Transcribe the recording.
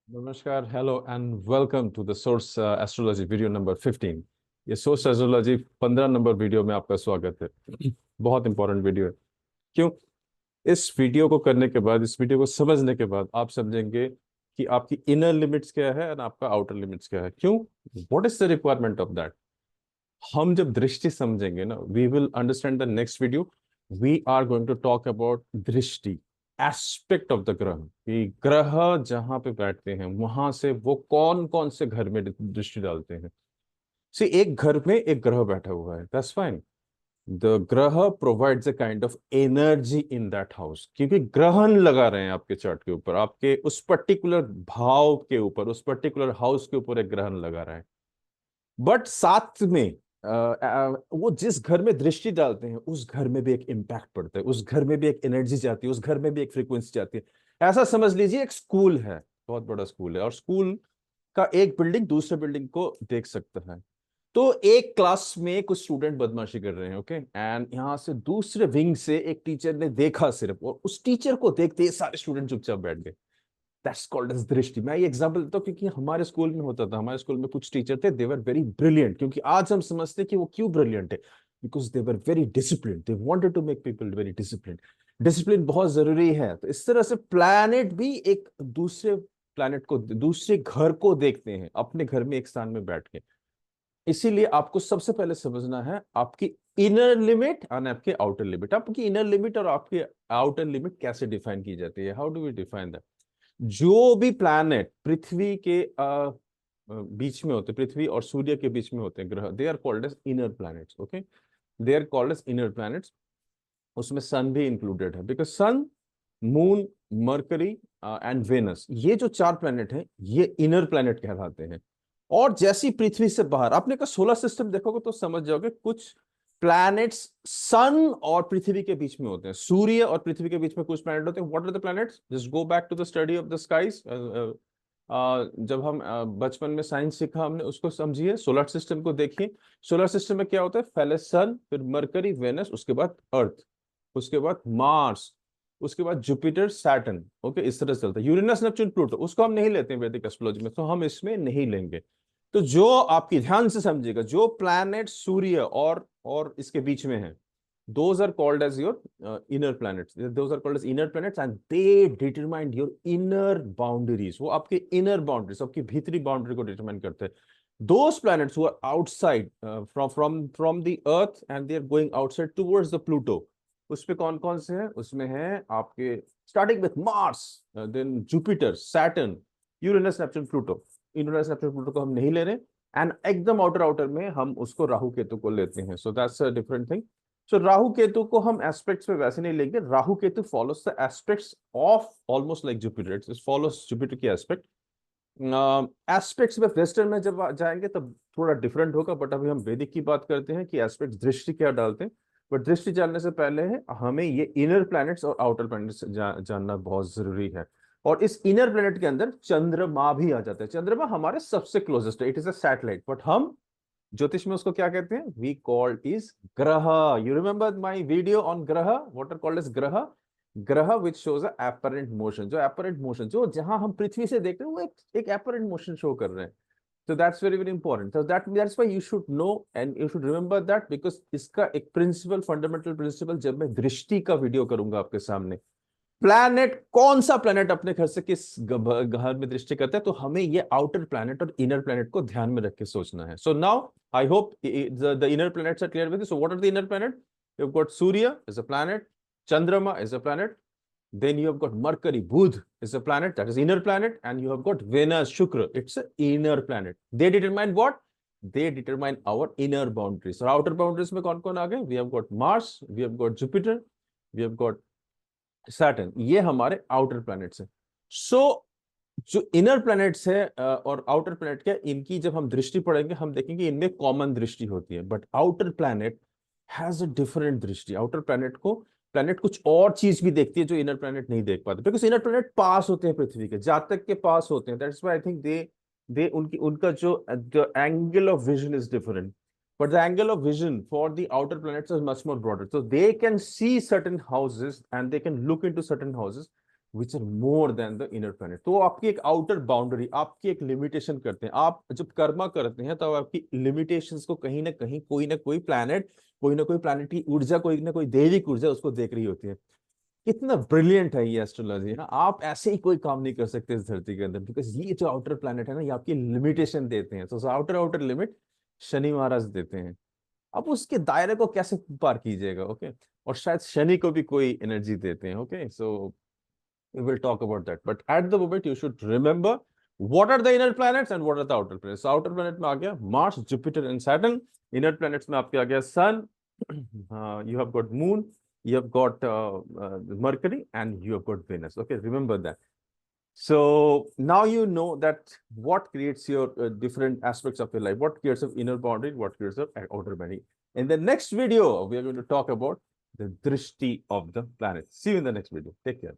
नमस्कार, hello and welcome to the source astrology video number 15। ये source astrology 15 number video में आपका स्वागत है। बहुत इंपॉर्टेंट वीडियो है। क्यों? इस वीडियो को करने के बाद, इस वीडियो को समझने के बाद आप समझेंगे कि आपकी इनर लिमिट्स क्या है और आपका आउटर लिमिट्स क्या है। क्यों? What is the requirement of that? हम जब दृष्टि समझेंगे ना, we will understand the next video. We are going to talk about drishti, aspect of the graha, कि ग्रह जहां पे बैठते हैं वहां से वो कौन कौन से घर में दृष्टि डालते हैं। सी, एक घर में एक ग्रह बैठा हुआ है, दैट्स फाइन। द ग्रह provides a kind of energy in that house, क्योंकि ग्रहण लगा रहे हैं आपके चार्ट के ऊपर, आपके उस पर्टिकुलर भाव के ऊपर, उस पर्टिकुलर हाउस के ऊपर एक ग्रहण लगा रहा है। बट साथ में वो जिस घर में दृष्टि डालते हैं उस घर में भी एक इम्पैक्ट पड़ता है, उस घर में भी एक एनर्जी जाती है, उस घर में भी एक फ्रीक्वेंसी जाती है। ऐसा समझ लीजिए एक स्कूल है, बहुत बड़ा स्कूल है, और स्कूल का एक बिल्डिंग दूसरे बिल्डिंग को देख सकता है। तो एक क्लास में कुछ स्टूडेंट बदमाशी कर रहे हैं, ओके, एंड यहाँ से दूसरे विंग से एक टीचर ने देखा सिर्फ, और उस टीचर को देखते ही सारे स्टूडेंट चुपचाप बैठ गए। दैट्स कॉल्ड एज दृष्टि। मैं ये एग्जांपल देता हूँ क्योंकि हमारे स्कूल में होता था। हमारे स्कूल में कुछ टीचर थे, दे वर वेरी ब्रिलियंट। क्योंकि आज हम समझते हैं कि वो क्यों ब्रिलियंट है, because they were very discipline, they wanted to make people very discipline. Discipline बहुत जरूरी है। तो इस तरह से प्लैनेट भी एक दूसरे प्लैनेट को, दूसरे घर को देखते हैं अपने घर में एक स्थान में बैठ के। इसीलिए आपको सबसे पहले समझना है आपकी इनर लिमिट और आपके आउटर लिमिट। आपकी इनर लिमिट और आपकी आउटर लिमिट कैसे डिफाइन की जाती है, how do we define that? जो भी प्लैनेट पृथ्वी के बीच में होते, पृथ्वी और सूर्य के बीच में होते हैं ग्रह, they are called as inner planets. Okay, they are called as inner planets. उसमें सन भी इंक्लूडेड है, because Sun, Moon, Mercury and Venus, ये जो चार प्लैनेट हैं ये इनर प्लैनेट कहलाते हैं। और जैसी पृथ्वी से बाहर आपने का सोलर सिस्टम देखोगे तो समझ जाओगे, कुछ प्लैनेट्स सन और पृथ्वी के बीच में होते हैं, सूर्य और पृथ्वी के बीच में कुछ प्लैनेट होते हैं। What are the planets? Just go back to the study of the skies. जब हम बचपन में साइंस सीखा हमने, उसको समझिए, सोलर सिस्टम को देखिए। सोलर सिस्टम में क्या होता है? पहले सन, फिर मरकरी, वेनस, उसके बाद अर्थ, उसके बाद मार्स, उसके बाद जुपिटर, सैटर्न। ओके, इस तरह से चलता है। यूरेनस, नेपच्यून, प्लूटो, उसको हम नहीं लेते हैं वैदिक एस्ट्रोलॉजी में, तो हम इसमें नहीं लेंगे। तो जो आपकी ध्यान से समझिएगा, जो प्लैनेट सूर्य और इसके बीच में है, those are called as your inner planets. Those are called as inner planets and they determine your inner boundaries. वो आपके inner boundaries, आपकी भीतरी boundary को determine करते हैं। Those planets who are outside from the earth and they are going outside towards the Pluto, उसपे कौन कौन से हैं? उसमें है आपके starting with Mars, then Jupiter, Saturn, Uranus, Neptune, Pluto। Uranus, Neptune, Pluto को हम नहीं ले रहे, एंड एकदम आउटर में हम उसको राहु केतु को लेते हैं। So that's a different thing. So Rahu Ketu को हम एस्पेक्ट्स पे वैसे नहीं लेंगे। Rahu Ketu follows the aspects of almost like Jupiter, it follows Jupiter की एस्पेक्ट। एस्पेक्ट्स में वेस्टर्न में जब जाएंगे तब थोड़ा डिफरेंट होगा, बट अभी हम वैदिक की बात करते हैं कि एस्पेक्ट दृष्टि क्या डालते हैं। बट दृष्टि जानने से पहले है हमें ये इनर प्लैनेट्स और आउटर प्लैनेट्स जानना बहुत जरूरी है। और इस इनर प्लैनेट के अंदर चंद्रमा भी आ जाता है। चंद्रमा हमारे सबसे क्लोजेस्ट है, it is a satellite, but हम ज्योतिष में उसको क्या कहते हैं? वी कॉल्ड इज ग्रह। You remember my video on ग्रह, व्हाट आर कॉल्ड एज ग्रह? ग्रह which shows a apparent motion. जो एपरेंट मोशन, जो जहां हम पृथ्वी से देख रहे हैं, वो एक एपरेंट मोशन शो कर रहे हैं। So that's very very important. So that's why you should know and you should remember that, because इसका एक प्रिंसिपल, फंडामेंटल प्रिंसिपल, जब मैं दृष्टि का वीडियो करूंगा आपके सामने, प्लैनेट कौन सा प्लैनेट अपने घर से किस घर में दृष्टि करता है, तो हमें ये आउटर प्लैनेट और इनर प्लैनेट को ध्यान में रख के सोचना है। So now I hope the inner planets are clear with you. So what are the inner planet? You have got Surya is a planet, Chandrama is a planet, then you have got Mercury, Budh is a planet, that is inner planet, and you have got Venus, Shukra, it's an inner planet. They determine what? They determine our inner boundaries. और outer boundaries में कौन कौन आ गए? We have got Mars, we have got Jupiter, we have got Saturn, ये हमारे outer planets हैं। सो जो inner planets है और आउटर प्लैनेट के, इनकी जब हम दृष्टि पढ़ेंगे हम देखेंगे इनमें कॉमन दृष्टि होती है, but outer planet has a different दृष्टि। आउटर प्लैनेट को, प्लैनेट कुछ और चीज भी देखती है जो इनर प्लैनेट नहीं देख पाते, बिकॉज इनर प्लैनेट पास होते हैं पृथ्वी के, जातक के पास होते हैं। That's why I think they उनकी उनका जो angle of vision is different, but the angle of vision for the outer planets is much more broader, so they can see certain houses and they can look into certain houses which are more than the inner planet. तो आपकी एक outer boundary, आपकी एक limitation करते हैं। आप जब कर्मा करते हैं तो आपकी लिमिटेशंस को कहीं ना कहीं कोई ना कोई प्लैनेट, कोई ना कोई प्लैनेट की ऊर्जा, कोई ना कोई दैविक ऊर्जा उसको देख रही होती है। कितना ब्रिलियंट है ये एस्ट्रोलॉजी है ना। आप ऐसे ही कोई काम नहीं कर सकते इस धरती के अंदर, बिकॉज ये जो आउटर प्लैनेट है ना, ये आपकी लिमिटेशन देते हैं। तो आउटर आउटर लिमिट शनि महाराज देते हैं। अब उसके दायरे को कैसे पार कीजिएगा? ओके, और शायद शनि को भी कोई एनर्जी देते हैं। Okay, so we will talk about that, but at the moment you should remember what are the inner planets and what are the outer planets. So outer planet में आ गया Mars, Jupiter and Saturn. Inner planets में आपके आ गया Sun, you have got Moon, you have got Mercury and you have got Venus. Okay, remember that. So now you know that what creates your different aspects of your life, what creates of inner boundary, what creates of outer boundary. In the next video we are going to talk about the drishti of the planet. See you in the next video. Take care.